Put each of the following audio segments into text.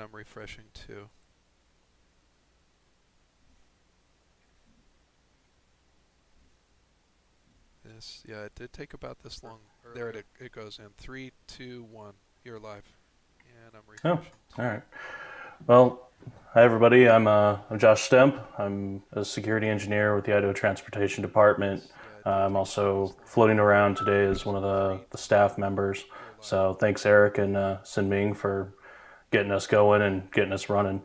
and I'm refreshing too. This, yeah, it did take about this long. There it goes in. Three, two, one. You're live, and I'm Oh, refreshing all too. right. Well, hi everybody. I'm Josh Stemp. I'm a security engineer with the Idaho Transportation Department. This, yeah, it did I'm take about this also long. floating around There today it as goes. one of Three, the two, staff one. members. You're live. So thanks Eric and Sinming for getting us going and getting us running.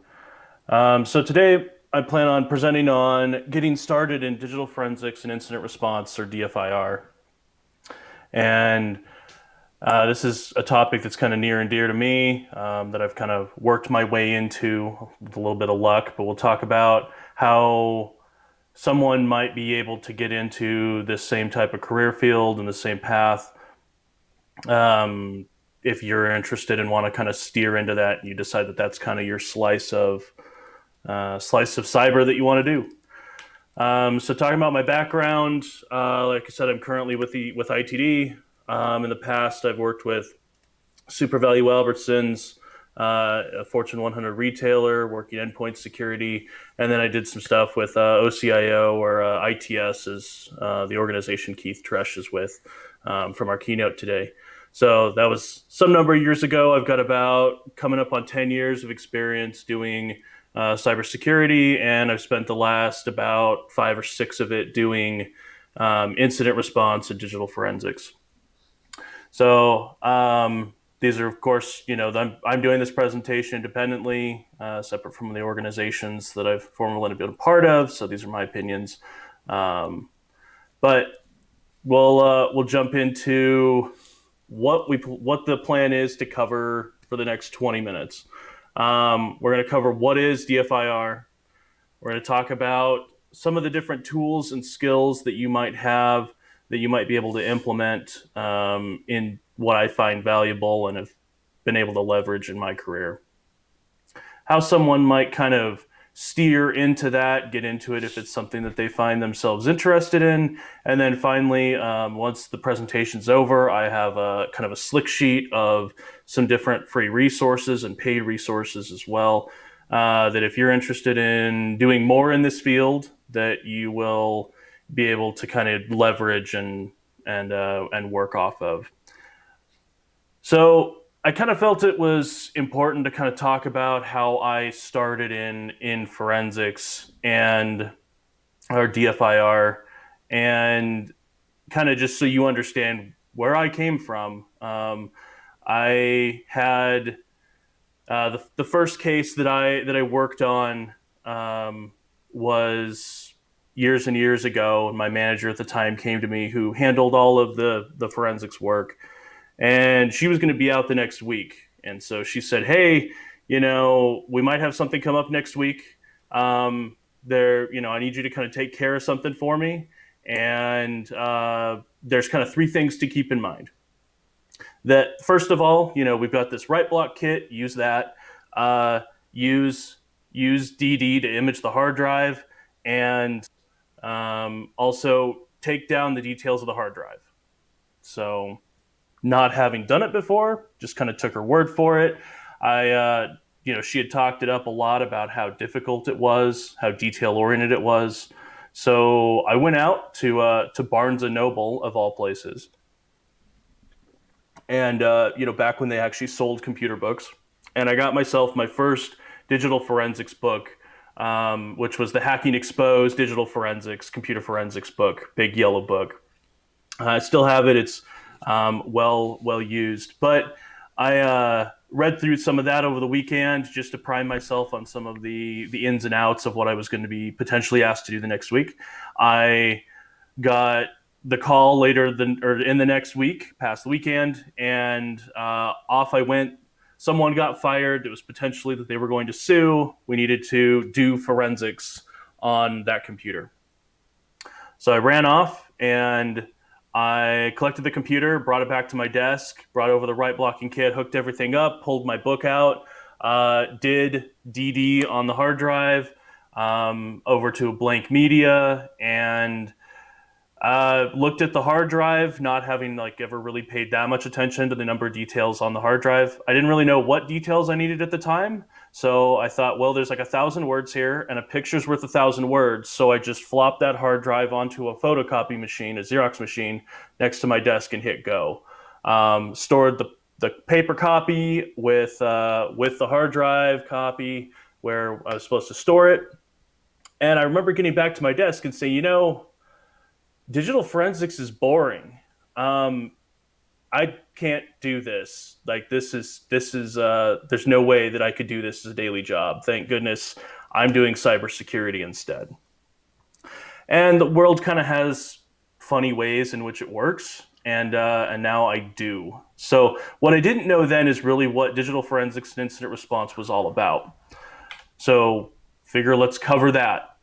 So today I plan on presenting on getting started in digital forensics and incident response, or DFIR. And this is a topic that's kind of near and dear to me, that I've kind of worked my way into with a little bit of luck. But we'll talk about how someone might be able to get into this same type of career field and the same path. Um, if you're interested and want to kind of steer into that, and you decide that that's kind of your slice of cyber that you want to do. So talking about my background, like I said, I'm currently with ITD. In the past, I've worked with Super Value Albertsons, a Fortune 100 retailer, working endpoint security, and then I did some stuff with OCIO, or ITS, is the organization Keith Tresh is with, from our keynote today. So that was some number of years ago. I've got about coming up on 10 years of experience doing cybersecurity, and I've spent the last about 5 or 6 of it doing incident response and digital forensics. So these are, of course, I'm doing this presentation independently, separate from the organizations that I've formerly been a part of. So these are my opinions. But we'll jump into what the plan is to cover for the next 20 minutes. We're going to cover what is DFIR. We're going to talk about some of the different tools and skills that you might have, that you might be able to implement in what I find valuable and have been able to leverage in my career. How someone might kind of steer into that, get into it if it's something that they find themselves interested in. And then finally, once the presentation's over, I have a kind of a slick sheet of some different free resources and paid resources as well, that if you're interested in doing more in this field, that you will be able to kind of leverage and work off of. So I kind of felt it was important to kind of talk about how I started in forensics and or DFIR, and kind of just so you understand where I came from. I had the first case that I worked on, was years and years ago, and my manager at the time came to me, who handled all of the forensics work, and she was going to be out the next week. And so she said, "Hey, we might have something come up next week. I need you to kind of take care of something for me. And there's kind of 3 things to keep in mind. That first of all, we've got this right block kit. Use that. Uh, use use DD to image the hard drive, and also take down the details of the hard drive." So, not having done it before, just kind of took her word for it. She had talked it up a lot about how difficult it was, how detail oriented it was. So I went out to Barnes and Noble, of all places, and back when they actually sold computer books, and I got myself my first digital forensics book, which was the Hacking Exposed Digital Forensics Computer Forensics book, big yellow book. I still have it. It's well used. But I read through some of that over the weekend, just to prime myself on some of the ins and outs of what I was going to be potentially asked to do the next week. I got the call in the next week, past the weekend, and off I went. Someone got fired. It was potentially that they were going to sue. We needed to do forensics on that computer. So I ran off and I collected the computer, brought it back to my desk, brought over the right blocking kit, hooked everything up, pulled my book out, did DD on the hard drive, over to a blank media, and Looked at the hard drive, not having like ever really paid that much attention to the number of details on the hard drive. I didn't really know what details I needed at the time, so I thought, well, there's like 1,000 words here, and a picture's worth 1,000 words. So I just flopped that hard drive onto a photocopy machine, a Xerox machine, next to my desk, and hit go. Stored the paper copy with the hard drive copy where I was supposed to store it. And I remember getting back to my desk and saying, digital forensics is boring. Um, I can't do this. Like there's no way that I could do this as a daily job. Thank goodness I'm doing cybersecurity instead. And the world kind of has funny ways in which it works, and now I do. So what I didn't know then is really what digital forensics and incident response was all about. So figure let's cover that.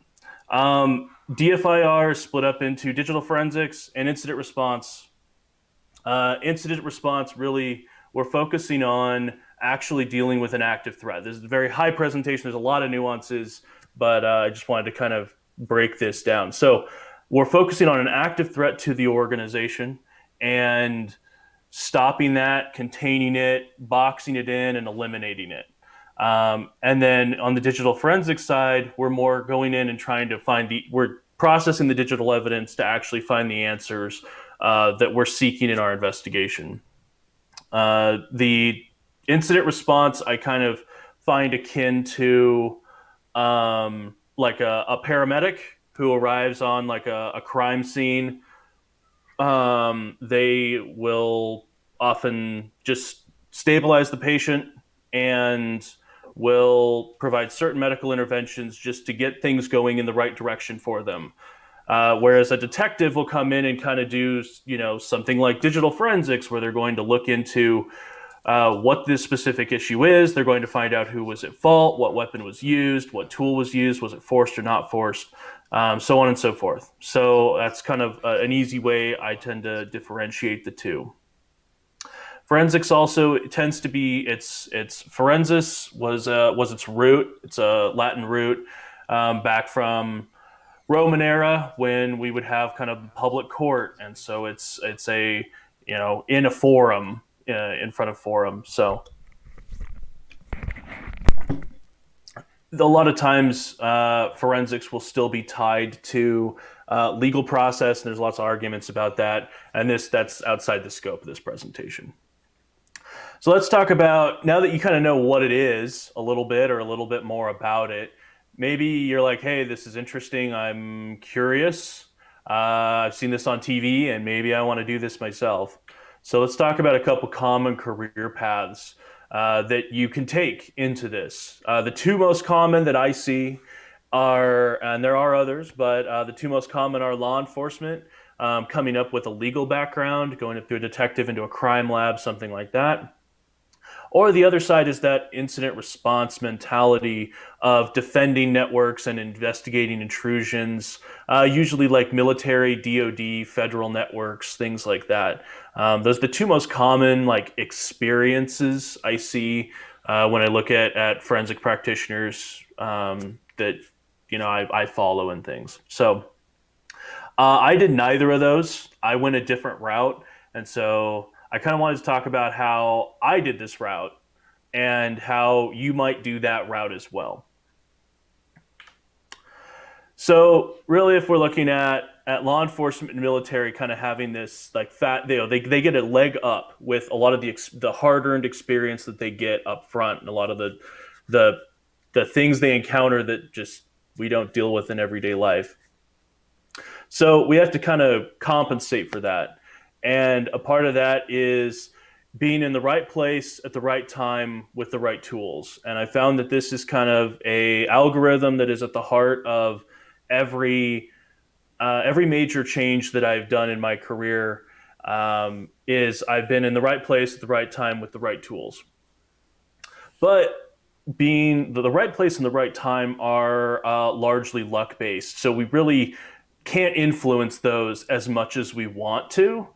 DFIR is split up into digital forensics and incident response. Incident response, really, we're focusing on actually dealing with an active threat. This is a very high presentation. There's a lot of nuances, but I just wanted to kind of break this down. So we're focusing on an active threat to the organization and stopping that, containing it, boxing it in, and eliminating it. And then on the digital forensics side, we're more going in and trying to we're processing the digital evidence to actually find the answers that we're seeking in our investigation. The incident response I kind of find akin to like a paramedic who arrives on like a crime scene. They will often just stabilize the patient and will provide certain medical interventions just to get things going in the right direction for them. Whereas a detective will come in and kind of do, something like digital forensics, where they're going to look into what this specific issue is. They're going to find out who was at fault, what weapon was used, what tool was used, was it forced or not forced, so on and so forth. So that's kind of an easy way I tend to differentiate the two. Forensics also tends to be its forensis was its root. It's a Latin root back from Roman era when we would have kind of public court, and so it's a in a forum in front of forum. So a lot of times forensics will still be tied to legal process, and there's lots of arguments about that. And that's outside the scope of this presentation. So let's talk about, now that you kind of know what it is a little bit or a little bit more about it, maybe you're like, hey, this is interesting. I'm curious. I've seen this on TV and maybe I want to do this myself. So let's talk about a couple common career paths that you can take into this. The two most common that I see are, and there are others, but the two most common are law enforcement, coming up with a legal background, going up through a detective into a crime lab, something like that. Or the other side is that incident response mentality of defending networks and investigating intrusions, usually like military, DoD, federal networks, things like that. Those are the two most common like experiences I see when I look at forensic practitioners that I follow and things. So I did neither of those. I went a different route, and so I kind of wanted to talk about how I did this route and how you might do that route as well. So really, if we're looking at law enforcement and military kind of having this like they get a leg up with a lot of the hard-earned experience that they get up front, and a lot of the things they encounter that just we don't deal with in everyday life. So we have to kind of compensate for that. And a part of that is being in the right place at the right time with the right tools. And I found that this is kind of a algorithm that is at the heart of every major change that I've done in my career. Is I've been in the right place at the right time with the right tools. But being the right place and the right time are largely luck based. So we really can't influence those as much as we want to.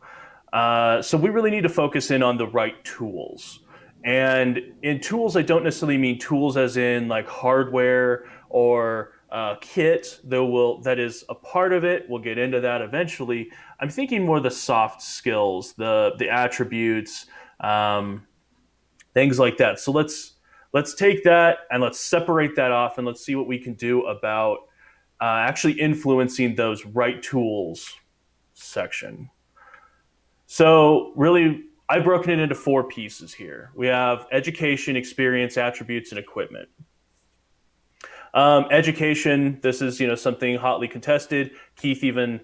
So we really need to focus in on the right tools. And in tools, I don't necessarily mean tools as in like hardware or kit, that is a part of it. We'll get into that eventually. I'm thinking more the soft skills, the attributes, um, things like that. So let's take that and let's separate that off and let's see what we can do about actually influencing those right tools section. So really, I've broken it into four pieces here. We have education, experience, attributes, and equipment. Education. This is something hotly contested. Keith even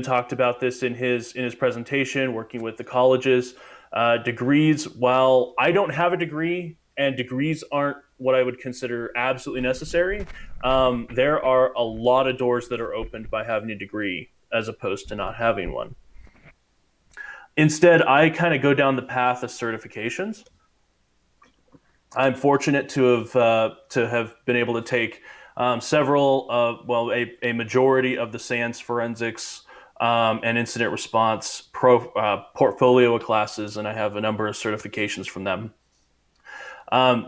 talked about this in his presentation, working with the colleges. Degrees. While I don't have a degree, and degrees aren't what I would consider absolutely necessary, there are a lot of doors that are opened by having a degree as opposed to not having one. Instead, I kind of go down the path of certifications. I'm fortunate to have been able to take several, a majority of the SANS forensics and incident response portfolio of classes, and I have a number of certifications from them.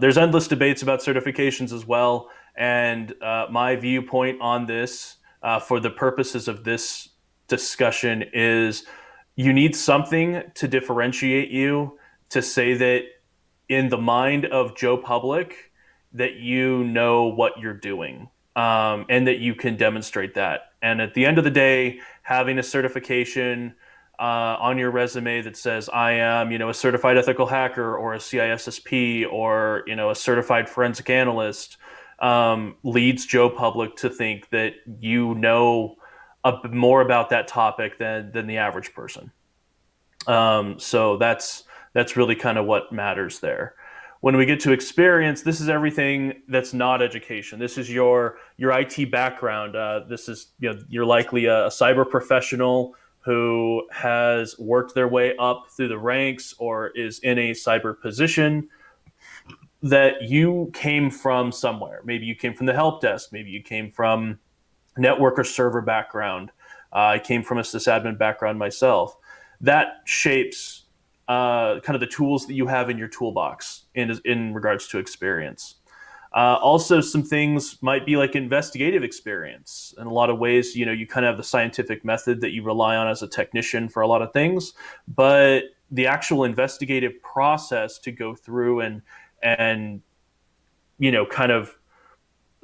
There's endless debates about certifications as well, and my viewpoint on this, for the purposes of this discussion, is you need something to differentiate you to say that in the mind of Joe Public that you know what you're doing, and that you can demonstrate that. And at the end of the day, having a certification on your resume that says I am, a certified ethical hacker or a CISSP or a certified forensic analyst, leads Joe Public to think that you know more about that topic than the average person. So that's really kind of what matters there. When we get to experience, this is everything that's not education. This is your IT background. This is you're likely a cyber professional who has worked their way up through the ranks or is in a cyber position, that you came from somewhere. Maybe you came from the help desk. Maybe you came from network or server background. I came from a sysadmin background myself. That shapes kind of the tools that you have in your toolbox in regards to experience. Also, some things might be like investigative experience. In a lot of ways, you kind of have the scientific method that you rely on as a technician for a lot of things, but the actual investigative process to go through and kind of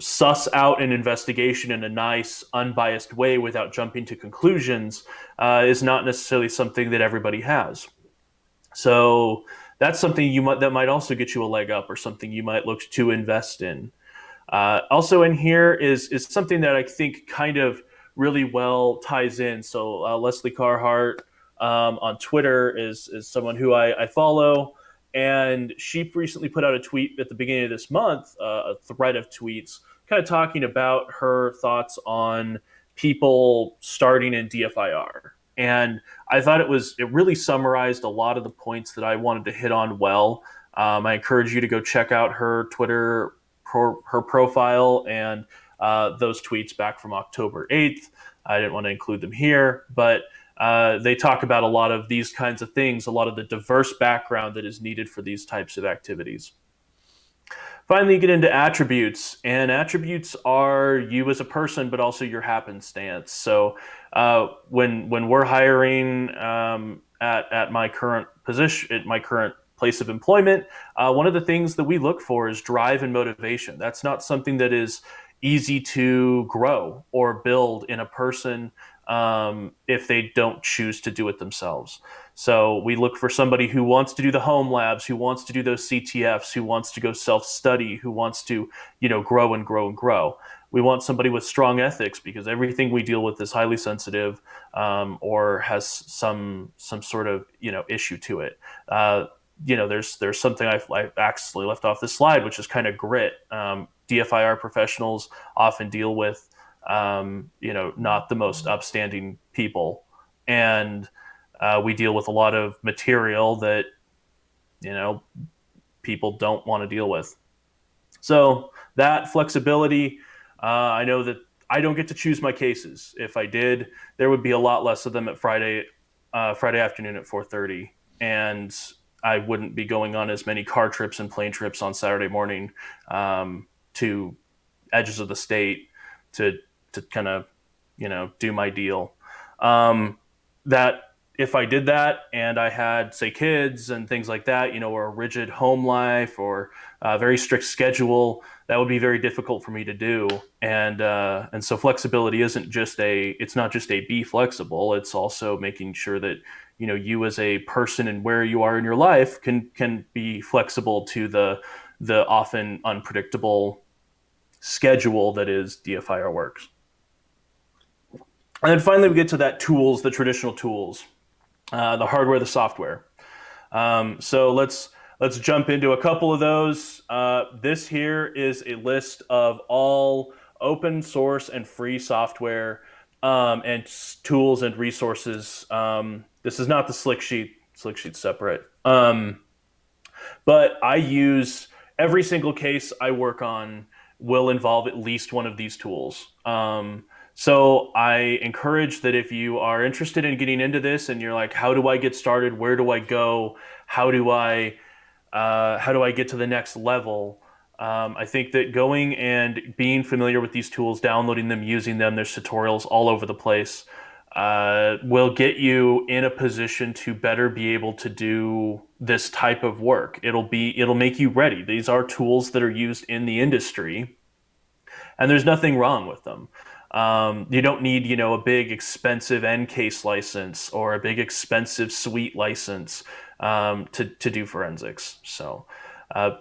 suss out an investigation in a nice, unbiased way without jumping to conclusions is not necessarily something that everybody has. So that's something that might also get you a leg up, or something you might look to invest in. Also in here is something that I think kind of really well ties in. So Leslie Carhart on Twitter is someone who I follow, and she recently put out a tweet at the beginning of this month, a thread of tweets, kind of talking about her thoughts on people starting in DFIR. And I thought it really summarized a lot of the points that I wanted to hit on well. I encourage you to go check out her Twitter, her profile, and those tweets back from October 8th. I didn't want to include them here, but they talk about a lot of these kinds of things, a lot of the diverse background that is needed for these types of activities. Finally, you get into attributes, and attributes are you as a person, but also your happenstance. So when we're hiring at my current position, at my current place of employment, one of the things that we look for is drive and motivation. That's not something that is easy to grow or build in a person if they don't choose to do it themselves. So we look for somebody who wants to do the home labs, who wants to do those CTFs, who wants to go self-study, who wants to, grow and grow and grow. We want somebody with strong ethics, because everything we deal with is highly sensitive, or has some sort of issue to it. There's something I actually left off this slide, which is kind of grit. DFIR professionals often deal with not the most upstanding people, and we deal with a lot of material that people don't want to deal with. So that flexibility, I know that I don't get to choose my cases. If I did, there would be a lot less of them at Friday afternoon at 4:30, and I wouldn't be going on as many car trips and plane trips on Saturday morning to edges of the state to kind of do my deal. Um, that if I did that and I had, say, kids and things like that, or a rigid home life or a very strict schedule, that would be very difficult for me to do. And so flexibility isn't just it's not just a be flexible. It's also making sure that you as a person and where you are in your life can be flexible to the often unpredictable schedule that is DFIR works. And then finally, we get to that tools, the traditional tools, the hardware, the software. So let's jump into a couple of those. This here is a list of all open source and free software and tools and resources. This is not the Slick Sheet. Slick Sheet's separate. But I use every single case I work on will involve at least one of these tools. So I encourage that if you are interested in getting into this and you're like, how do I get started? Where do I go? How do I get to the next level? I think that going and being familiar with these tools, downloading them, using them, there's tutorials all over the place, will get you in a position to better be able to do this type of work. It'll make you ready. These are tools that are used in the industry, and there's nothing wrong with them. You don't need, a big expensive NCASE license or a big expensive suite license to do forensics. So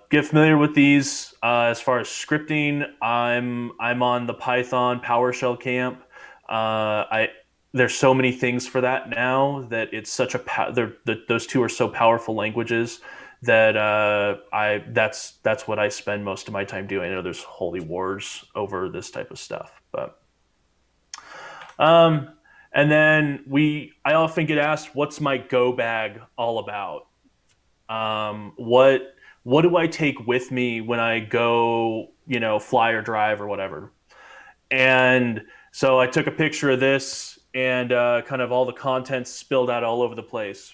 get familiar with these. As far as scripting, I'm on the Python PowerShell camp. There's so many things for that now that it's such those two are so powerful languages that that's what I spend most of my time doing. I know there's holy wars over this type of stuff, but and then I often get asked, what's my go bag all about? What do I take with me when I go, fly or drive or whatever? And so I took a picture of this and kind of all the contents spilled out all over the place.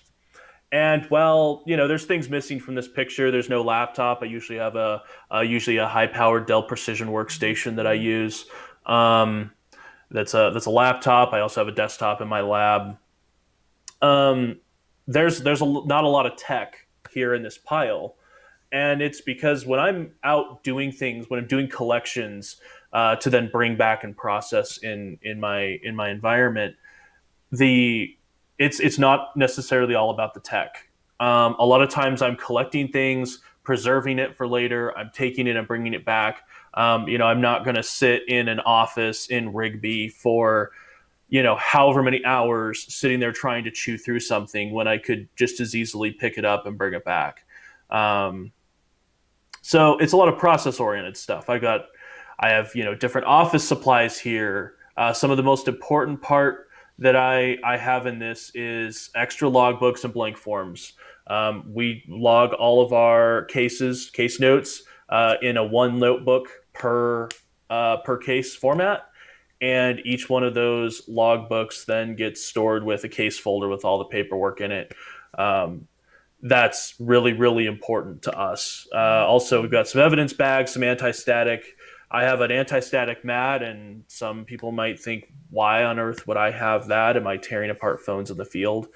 And well, there's things missing from this picture. There's no laptop. I usually have usually a high-powered Dell Precision workstation that I use. That's a laptop. I also have a desktop in my lab. There's not a lot of tech here in this pile, and it's because when I'm out doing things, when I'm doing collections to then bring back and process in my environment, it's not necessarily all about the tech. A lot of times I'm collecting things, preserving it for later. I'm taking it and bringing it back. I'm not going to sit in an office in Rigby for, however many hours sitting there trying to chew through something when I could just as easily pick it up and bring it back. So it's a lot of process oriented stuff. I have, different office supplies here. Some of the most important part that I have in this is extra logbooks and blank forms. We log all of our case notes in a one notebook per case format, and each one of those logbooks then gets stored with a case folder with all the paperwork in it. That's really, really important to us. Also, we've got some evidence bags, some anti-static. I have an anti-static mat, and some people might think, why on earth would I have that? Am I tearing apart phones in the field?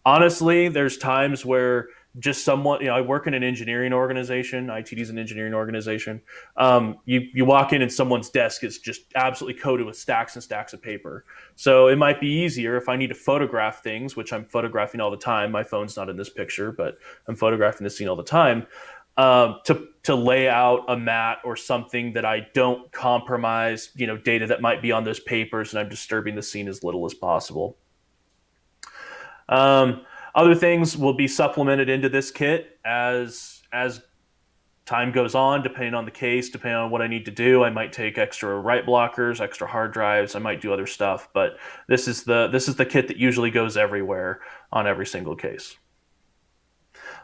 Honestly, there's times where just someone, I work in an engineering organization. ITD is an engineering organization. You walk in and someone's desk is just absolutely coated with stacks and stacks of paper. So it might be easier if I need to photograph things, which I'm photographing all the time. My phone's not in this picture, but I'm photographing this scene all the time. To lay out a mat or something that I don't compromise, data that might be on those papers, and I'm disturbing the scene as little as possible. Other things will be supplemented into this kit as time goes on, depending on the case, depending on what I need to do. I might take extra write blockers, extra hard drives. I might do other stuff, but this is the kit that usually goes everywhere on every single case.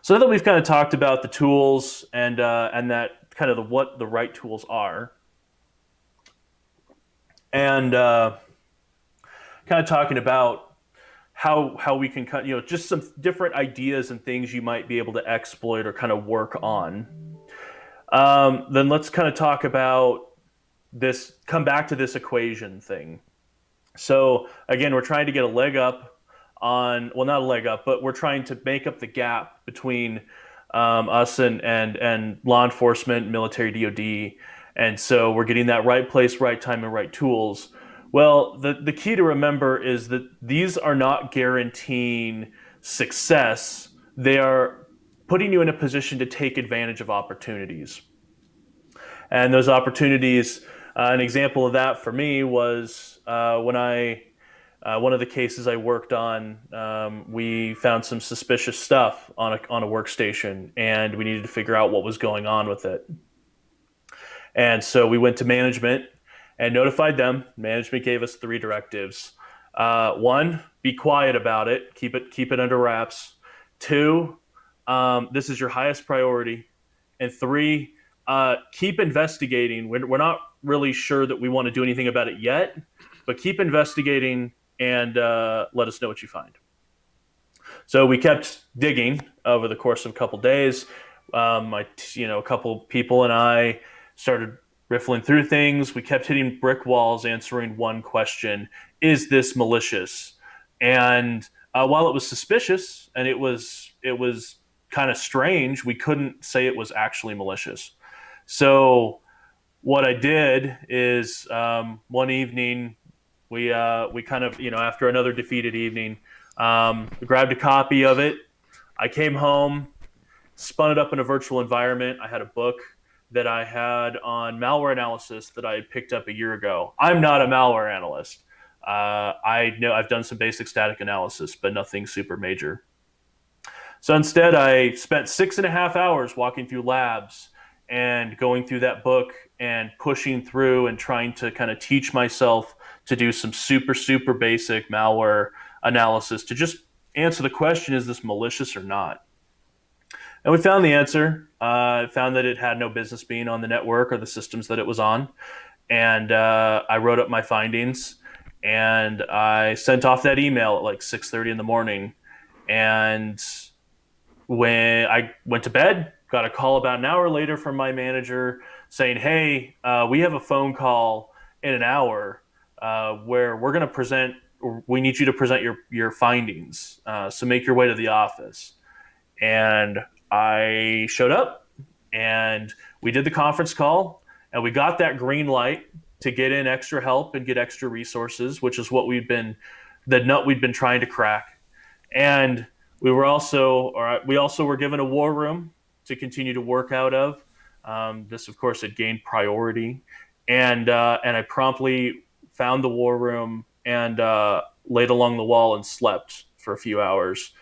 So now that we've kind of talked about the tools and that kind of what the right tools are, and kind of talking about how we can just some different ideas and things you might be able to exploit or kind of work on. Then let's kind of talk about this come back to this equation thing. So again, we're trying to get a leg up on, well, not a leg up, but we're trying to make up the gap between us and law enforcement, military, DoD, and so we're getting that right place, right time, and right tools. Well, the key to remember is that these are not guaranteeing success. They are putting you in a position to take advantage of opportunities. And those opportunities, an example of that for me was when one of the cases I worked on, we found some suspicious stuff on a workstation, and we needed to figure out what was going on with it. And so we went to management and notified them. Management gave us three directives. One, be quiet about it. Keep it under wraps. Two, this is your highest priority. And three, keep investigating. We're not really sure that we want to do anything about it yet, but keep investigating and let us know what you find. So we kept digging over the course of a couple days. A couple people and I started riffling through things. We kept hitting brick walls, answering one question: is this malicious? And while it was suspicious and it was kind of strange, we couldn't say it was actually malicious. So what I did is one evening we kind of, after another defeated evening, grabbed a copy of it. I came home, spun it up in a virtual environment. I had a book that I had on malware analysis that I had picked up a year ago. I'm not a malware analyst. I know I've done some basic static analysis, but nothing super major. So instead, I spent 6.5 hours walking through labs and going through that book and pushing through and trying to kind of teach myself to do some super, super basic malware analysis to just answer the question, is this malicious or not? And we found the answer. Found that it had no business being on the network or the systems that it was on. And I wrote up my findings, and I sent off that email at like 6:30 in the morning. And when I went to bed, got a call about an hour later from my manager saying, hey, we have a phone call in an hour where we're going to present, we need you to present your findings. So make your way to the office. And I showed up, and we did the conference call, and we got that green light to get in extra help and get extra resources, which is what the nut we'd been trying to crack. And we also were given a war room to continue to work out of. This, of course, had gained priority, and I promptly found the war room and laid along the wall and slept for a few hours,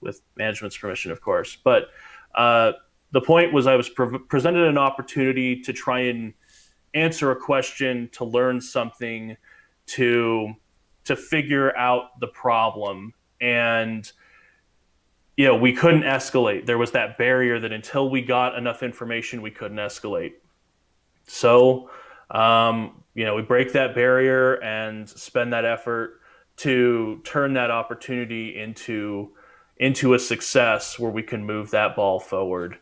with management's permission, of course. But the point was, I was presented an opportunity to try and answer a question, to learn something, to figure out the problem. And we couldn't escalate. There was that barrier that until we got enough information, we couldn't escalate. So, we break that barrier and spend that effort to turn that opportunity into a success where we can move that ball forward.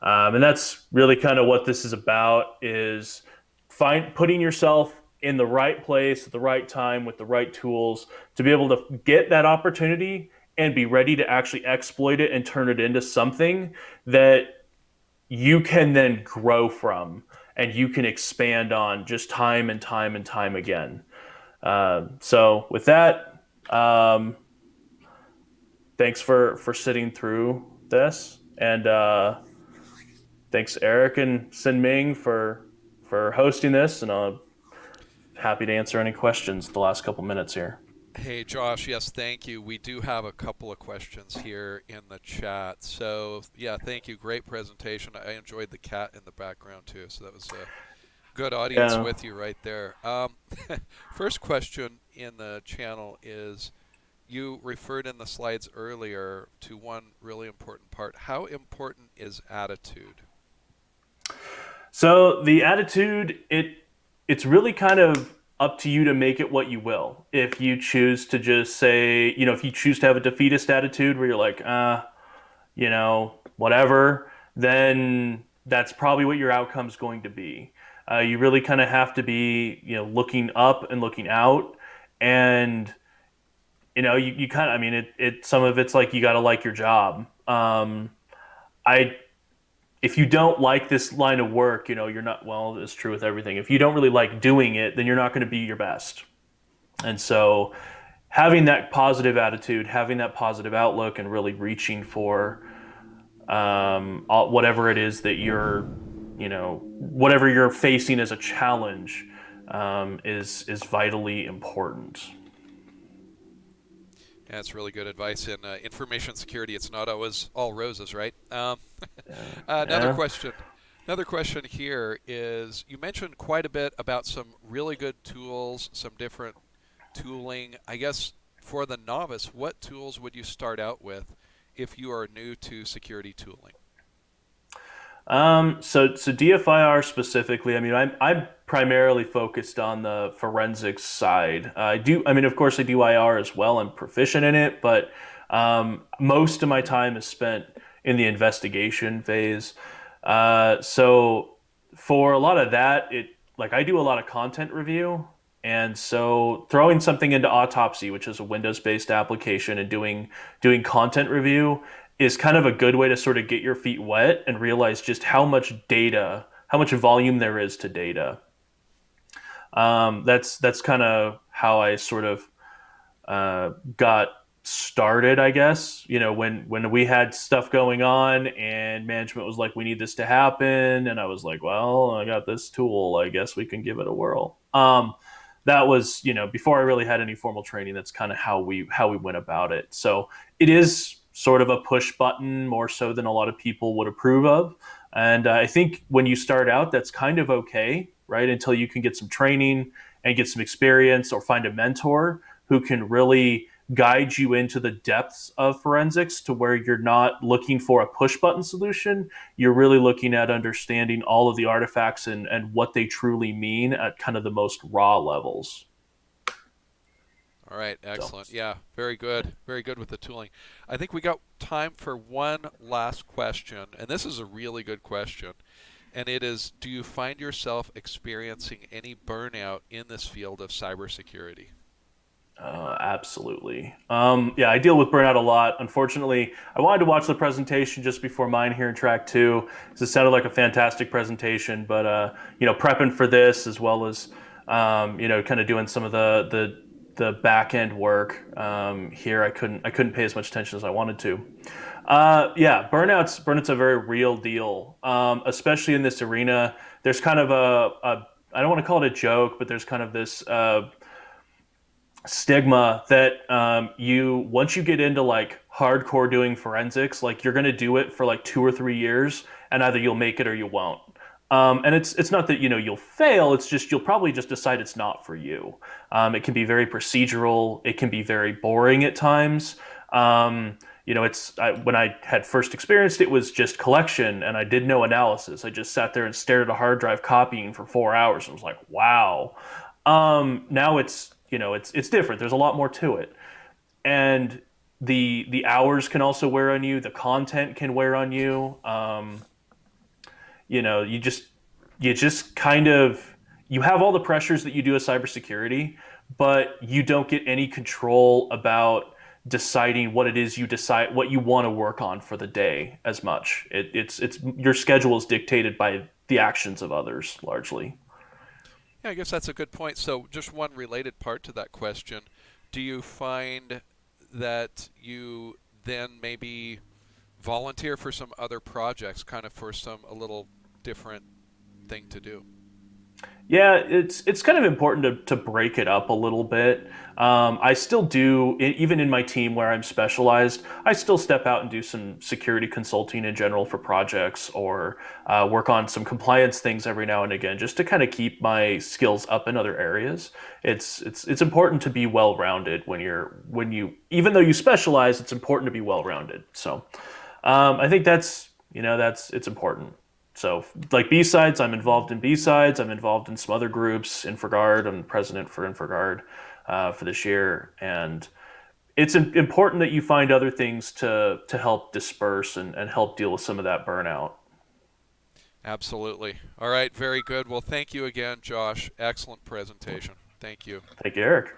And that's really kind of what this is about, is putting yourself in the right place at the right time with the right tools to be able to get that opportunity and be ready to actually exploit it and turn it into something that you can then grow from and you can expand on just time and time and time again. So with that, thanks for sitting through this, and thanks Eric and Sin Ming for hosting this, and I'm happy to answer any questions the last couple minutes here. Hey, Josh, yes, thank you. We do have a couple of questions here in the chat. So, yeah, thank you. Great presentation. I enjoyed the cat in the background, too. So that was a good audience Yeah. with you right there. First question in the channel is, you referred in the slides earlier to one really important part. How important is attitude? So the attitude, it's really kind of up to you to make it what you will. If you choose to just say, if you choose to have a defeatist attitude where you're like, whatever, then that's probably what your outcome's going to be. You really kind of have to be, looking up and looking out, and you kind of, I mean, some of it's like you got to like your job. I If you don't like this line of work, you're not, well, it's true with everything. If you don't really like doing it, then you're not going to be your best. And so having that positive attitude, having that positive outlook, and really reaching for whatever it is that whatever you're facing as a challenge, is vitally important. Yeah, that's really good advice. In information security, it's not always all roses, right? Another Yeah. question. Another question here is, you mentioned quite a bit about some really good tools, some different tooling. I guess for the novice, what tools would you start out with if you are new to security tooling? So DFIR specifically, I mean, I'm primarily focused on the forensics side. I mean, of course, I do IR as well. I'm proficient in it, but most of my time is spent in the investigation phase. So for a lot of that, like I do a lot of content review, and so throwing something into Autopsy, which is a Windows-based application, and doing content review is kind of a good way to sort of get your feet wet and realize just how much data, how much volume there is to data. That's kind of how I sort of got started, I guess. When we had stuff going on and management was like, "We need this to happen," and I was like, "Well, I got this tool. I guess we can give it a whirl." That was, before I really had any formal training. That's kind of how we went about it. So it is sort of a push button more so than a lot of people would approve of. And I think when you start out, that's kind of okay, right? Until you can get some training and get some experience or find a mentor who can really guide you into the depths of forensics to where you're not looking for a push button solution. You're really looking at understanding all of the artifacts and what they truly mean at kind of the most raw levels. All right, So, excellent. Yeah, very good. Very good with the tooling. I think we got time for one last question, and this is a really good question. And it is, do you find yourself experiencing any burnout in this field of cybersecurity? absolutely. Yeah, I deal with burnout a lot. Unfortunately, I wanted to watch the presentation just before mine here in track two, because it sounded like a fantastic presentation. But prepping for this as well as kind of doing some of the back end work here, I couldn't pay as much attention as I wanted to. Yeah, burnout's a very real deal, especially in this arena. There's kind of a I don't want to call it a joke, but there's kind of this stigma that you once you get into like hardcore doing forensics, like you're going to do it for like 2 or 3 years, and either you'll make it or you won't. And it's not that you'll fail. It's just you'll probably just decide it's not for you. It can be very procedural. It can be very boring at times. When I had first experienced it was just collection, and I did no analysis. I just sat there and stared at a hard drive copying for 4 hours, and was like, wow. Now it's different. There's a lot more to it, and the hours can also wear on you. The content can wear on you. You know, you just kind of you have all the pressures that you do as cybersecurity, but you don't get any control about deciding what you want to work on for the day as much. It's your schedule is dictated by the actions of others largely. Yeah, I guess that's a good point. So, just one related part to that question. Do you find that you then maybe volunteer for some other projects, kind of for some a little different thing to do? Yeah, it's kind of important to break it up a little bit. I still do, even in my team where I'm specialized, I still step out and do some security consulting in general for projects, or work on some compliance things every now and again, just to kind of keep my skills up in other areas. It's important to be well rounded when you even though you specialize, it's important to be well rounded. So I think that's it's important. So, like B-sides, I'm involved in B-sides. I'm involved in some other groups. Infragard, I'm president for Infragard for this year, and it's important that you find other things to help disperse and help deal with some of that burnout. Absolutely. All right, very good. Well, thank you again, Josh. Excellent presentation. Thank you. Thank you, Eric.